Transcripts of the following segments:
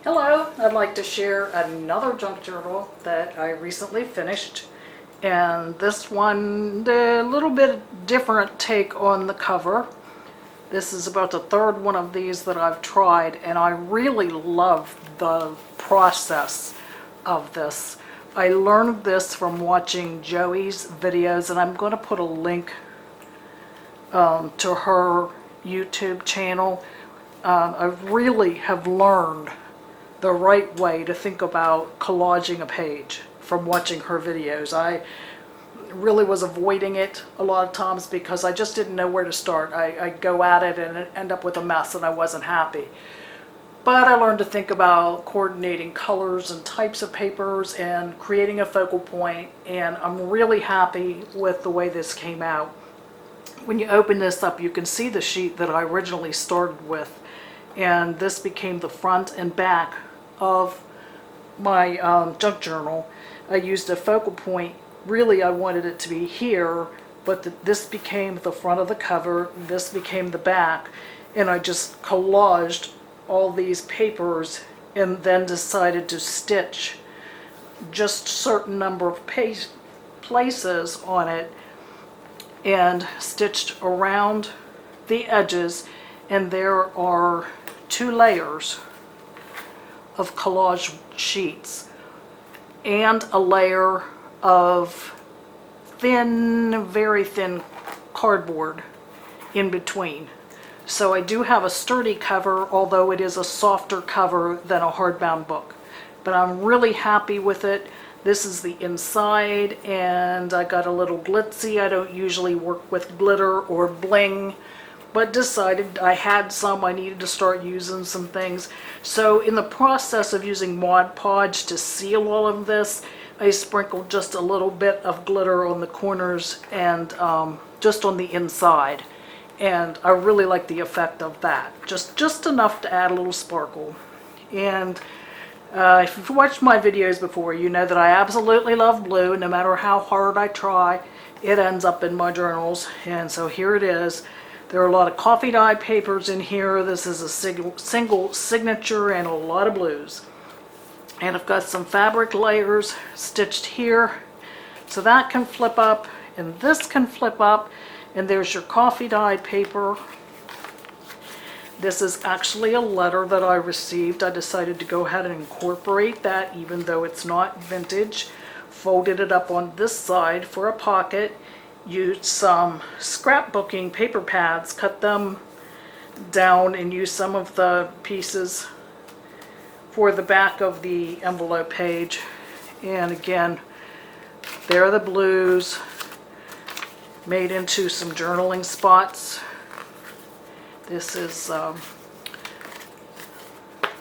Hello, I'd like to share another junk journal that I recently finished. And this one, a little bit different take on the cover. This is about the third one of these that I've tried, and I really love the process of this. I learned this from watching Joey's videos, and I'm going to put a link to her YouTube channel. I really have learned the right way to think about collaging a page from watching her videos. I really was avoiding it a lot of times because I just didn't know where to start. I'd go at it and end up with a mess and I wasn't happy. But I learned to think about coordinating colors and types of papers and creating a focal point, and I'm really happy with the way this came out. When you open this up, you can see the sheet that I originally started with, and this became the front and back of my junk journal. I used a focal point. Really, I wanted it to be here, but this became the front of the cover, this became the back, and I just collaged all these papers and then decided to stitch just a certain number of places on it and stitched around the edges, and there are 2 layers of collage sheets and a layer of thin, very thin cardboard in between. So I do have a sturdy cover, although it is a softer cover than a hardbound book. But I'm really happy with it. This is the inside, and I got a little glitzy. I don't usually work with glitter or bling, but decided I had some, I needed to start using some things. So in the process of using Mod Podge to seal all of this, I sprinkled just a little bit of glitter on the corners and just on the inside. And I really like the effect of that. Just enough to add a little sparkle. And if you've watched my videos before, you know that I absolutely love blue. No matter how hard I try, it ends up in my journals. And so here it is. There are a lot of coffee dye papers in here. This is a single signature and a lot of blues. And I've got some fabric layers stitched here. So that can flip up, and this can flip up. And there's your coffee dye paper. This is actually a letter that I received. I decided to go ahead and incorporate that, even though it's not vintage. Folded it up on this side for a pocket. Used some scrapbooking paper pads, cut them down, and used some of the pieces for the back of the envelope page. And again, there are the blues made into some journaling spots. This is a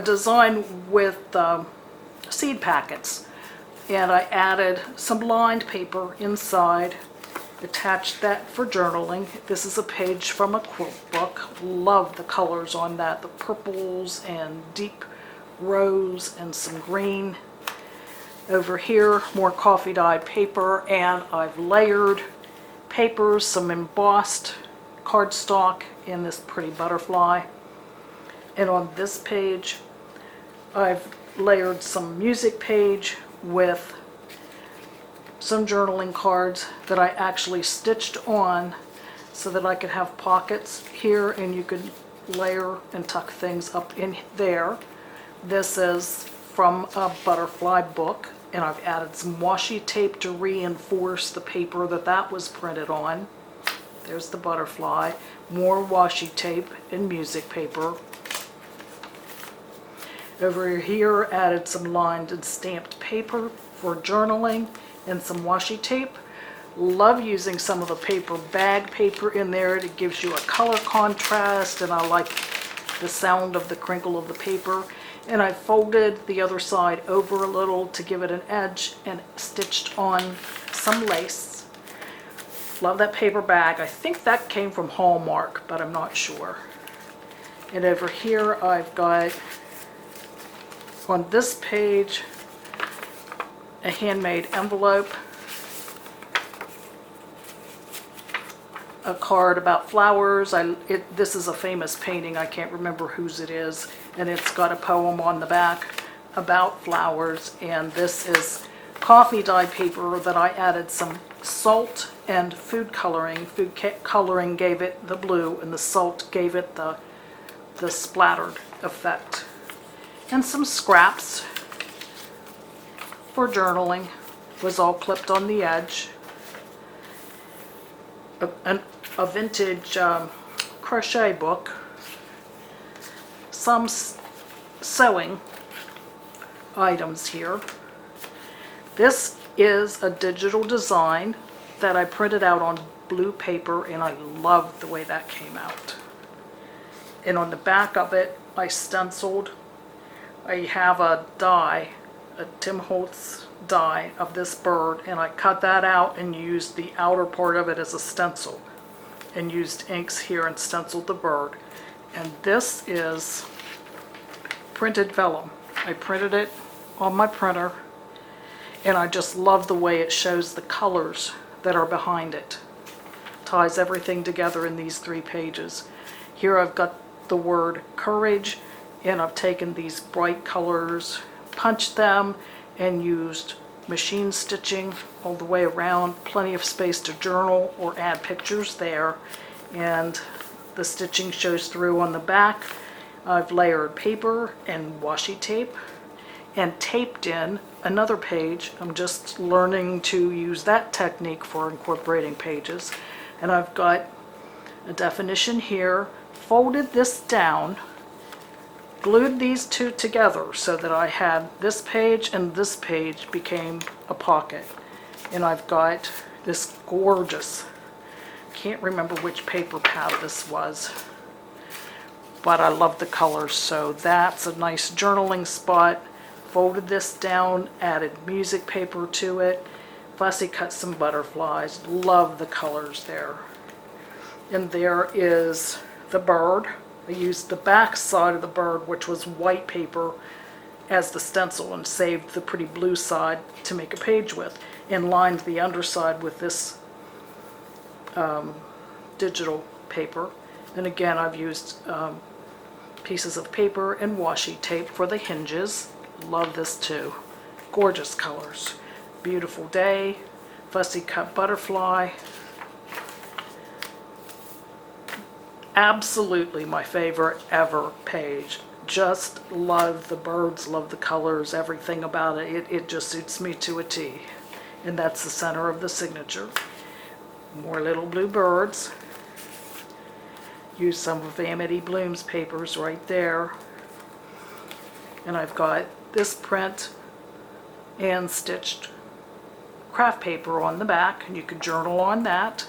design with seed packets, and I added some lined paper inside, attached that for journaling. This is a page from a quilt book. Love the colors on that, the purples and deep rose and some green. Over here, more coffee dye paper, and I've layered papers, some embossed cardstock, and this pretty butterfly. And on this page, I've layered some music page with some journaling cards that I actually stitched on so that I could have pockets here, and you could layer and tuck things up in there. This is from a butterfly book, and I've added some washi tape to reinforce the paper that was printed on. There's the butterfly, more washi tape and music paper. Over here, added some lined and stamped paper for journaling and some washi tape. Love using some of the paper bag paper in there. It gives you a color contrast, and I like the sound of the crinkle of the paper. And I folded the other side over a little to give it an edge and stitched on some lace. Love that paper bag. I think that came from Hallmark, but I'm not sure. And over here I've got, on this page, a handmade envelope. a card about flowers. This is a famous painting, I can't remember whose it is, and it's got a poem on the back about flowers. And this is coffee dye paper that I added some salt and food coloring. Food coloring gave it the blue, and the salt gave it the splattered effect. And some scraps for journaling was all clipped on the edge. A vintage crochet book, some sewing items here. This is a digital design that I printed out on blue paper, and I love the way that came out. And on the back of it, I stenciled. I have a die, a Tim Holtz die of this bird, and I cut that out and used the outer part of it as a stencil, and used inks here and stenciled the bird. And this is printed vellum. I printed it on my printer, and I just love the way it shows the colors that are behind it. Ties everything together in these 3 pages. Here I've got the word courage, and I've taken these bright colors, punched them, and used machine stitching all the way around. Plenty of space to journal or add pictures there, and the stitching shows through on the back. I've layered paper and washi tape and taped in another page. I'm just learning to use that technique for incorporating pages. And I've got a definition here, folded this down, glued these 2 together so that I had this page and this page became a pocket. And I've got this gorgeous, can't remember which paper pad this was, but I love the colors, so that's a nice journaling spot. Folded this down, added music paper to it, fussy cut some butterflies. Love the colors there. And there is the bird. I used the back side of the bird, which was white paper, as the stencil, and saved the pretty blue side to make a page with, and lined the underside with this digital paper. And again, I've used pieces of paper and washi tape for the hinges. Love this too. Gorgeous colors. Beautiful day. Fussy cut butterfly. Absolutely my favorite ever page. Just love the birds, love the colors, everything about it. It just suits me to a T. And that's the center of the signature. More little blue birds. Use some of Amity Bloom's papers right there. And I've got this print and stitched craft paper on the back, and you can journal on that.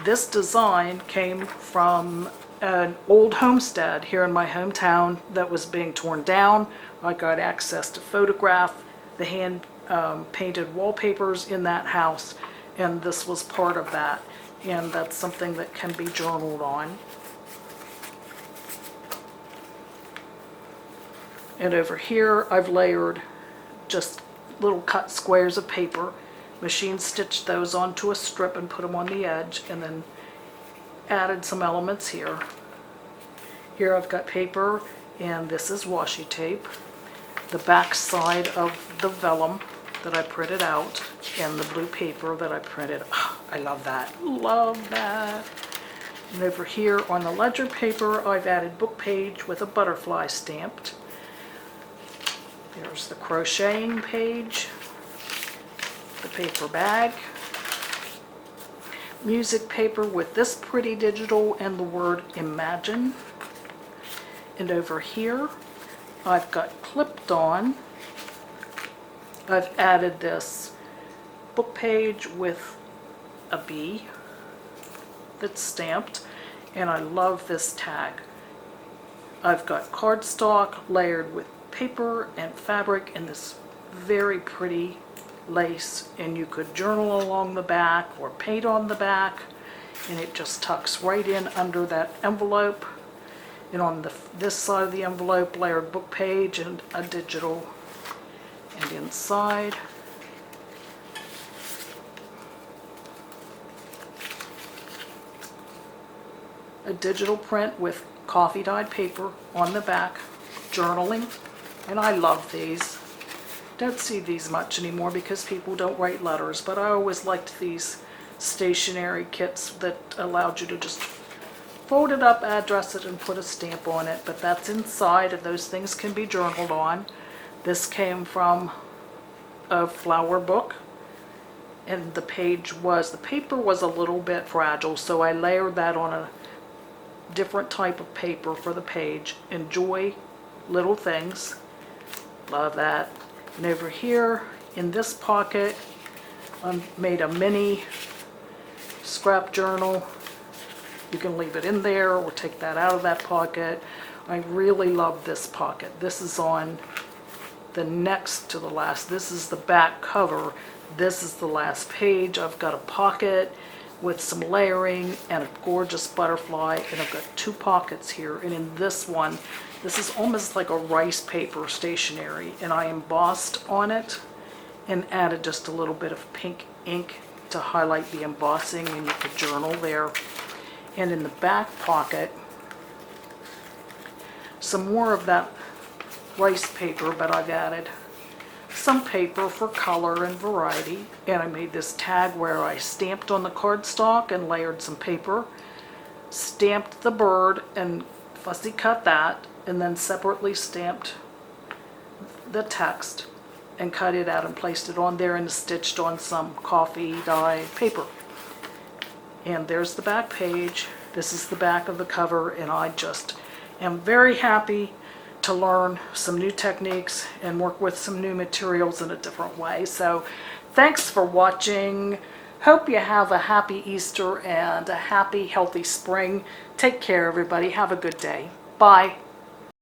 This design came from an old homestead here in my hometown that was being torn down. I got access to photograph the hand painted wallpapers in that house, and this was part of that. And that's something that can be journaled on. And over here I've layered just little cut squares of paper, machine stitched those onto a strip and put them on the edge, and then added some elements here. Here I've got paper, and this is washi tape. The back side of the vellum that I printed out, and the blue paper that I printed. Oh, I love that. Love that. And over here on the ledger paper, I've added book page with a butterfly stamped. There's the crocheting page, the paper bag, music paper with this pretty digital and the word imagine. And over here, I've got clipped on. I've added this book page with a bee that's stamped, and I love this tag. I've got cardstock layered with paper and fabric and this very pretty lace, and you could journal along the back or paint on the back, and it just tucks right in under that envelope. And on this side of the envelope, layered book page and a digital. And inside, a digital print with coffee dyed paper on the back, journaling, and I love these. Don't see these much anymore because people don't write letters, but I always liked these stationery kits that allowed you to just fold it up, address it, and put a stamp on it. But that's inside, and those things can be journaled on. This came from a flower book, and the paper was a little bit fragile, so I layered that on a different type of paper for the page. Enjoy little things. Love that. And over here in this pocket, I made a mini scrap journal. You can leave it in there or take that out of that pocket. I really love this pocket. This is on the next to the last. This is the back cover. This is the last page. I've got a pocket with some layering and a gorgeous butterfly, and I've got two pockets here. And in this one, this is almost like a rice paper stationery, and I embossed on it and added just a little bit of pink ink to highlight the embossing, and you could journal there. And in the back pocket, some more of that rice paper, but I've added some paper for color and variety. And I made this tag where I stamped on the cardstock and layered some paper, stamped the bird and fussy cut that, and then separately stamped the text and cut it out and placed it on there and stitched on some coffee dye paper. And there's the back page. This is the back of the cover, and I just am very happy to learn some new techniques and work with some new materials in a different way. So thanks for watching. Hope you have a happy Easter and a happy, healthy spring. Take care, everybody. Have a good day. Bye.